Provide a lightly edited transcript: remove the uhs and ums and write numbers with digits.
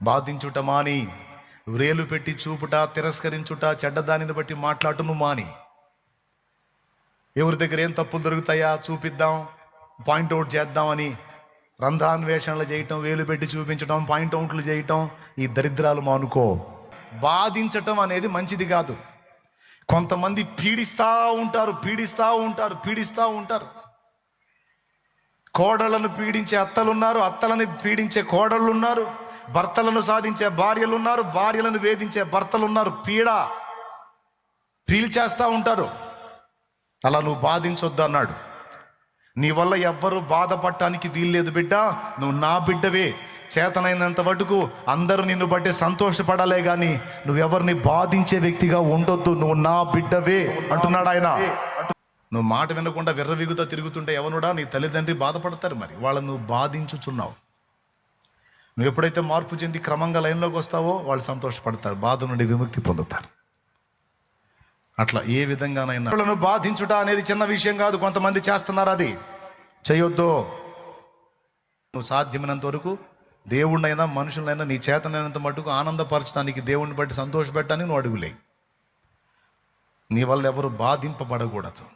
బాధించుట మాని, వ్రేలు పెట్టి చూపుట, తిరస్కరించుట, చెడ్డదానిని బట్టి మాట్లాడును మాని. ఎవరి దగ్గర ఏం తప్పులు దొరుకుతాయా చూపిద్దాం, పాయింట్అవుట్ చేద్దామని రంధ్రాన్వేషణలు చేయటం, వేలు పెట్టి చూపించడం, పాయింట్అవుట్లు చేయటం, ఈ దరిద్రాలు మానుకో. బాధించటం అనేది మంచిది కాదు. కొంతమంది పీడిస్తూ ఉంటారు. కోడళ్లను పీడించే అత్తలున్నారు, అత్తలని పీడించే కోడళ్ళు ఉన్నారు, భర్తలను సాధించే భార్యలున్నారు, భార్యలను వేధించే భర్తలున్నారు. పీల్చేస్తూ ఉంటారు. అలా నువ్వు బాధించొద్దు అన్నాడు. నీ వల్ల ఎవ్వరూ బాధపడటానికి వీల్లేదు బిడ్డ, నువ్వు నా బిడ్డవే. చేతనైనంత మటుకు అందరూ నిన్ను బట్టి సంతోషపడాలే కానీ నువ్వెవరిని బాధించే వ్యక్తిగా ఉండొద్దు. నువ్వు నా బిడ్డవే అంటున్నాడు ఆయన. నువ్వు మాట వినకుండా విర్రవీగుతా తిరుగుతుంటే ఎవనుడా నీ తల్లిదండ్రి బాధపడతారు. మరి వాళ్ళని నువ్వు బాధించుచున్నావు. నువ్వు ఎప్పుడైతే మార్పు చెంది క్రమంగా లైన్లోకి వస్తావో వాళ్ళు సంతోషపడతారు, బాధ నుండి విముక్తి పొందుతారు. అట్లా ఏ విధంగానైనా వాళ్ళను బాధించుట అనేది చిన్న విషయం కాదు. కొంతమంది చేస్తున్నారు, అది చేయొద్దు. నువ్వు సాధ్యమైనంత వరకు దేవుణ్ణైనా మనుషులైనా నీ చేతనైనంత మటుకు ఆనందపరచడానికి, దేవుణ్ణి బట్టి సంతోషపెట్టడానికి నువ్వు అడుగులే. నీ వల్ల ఎవరు బాధింపబడకూడదు.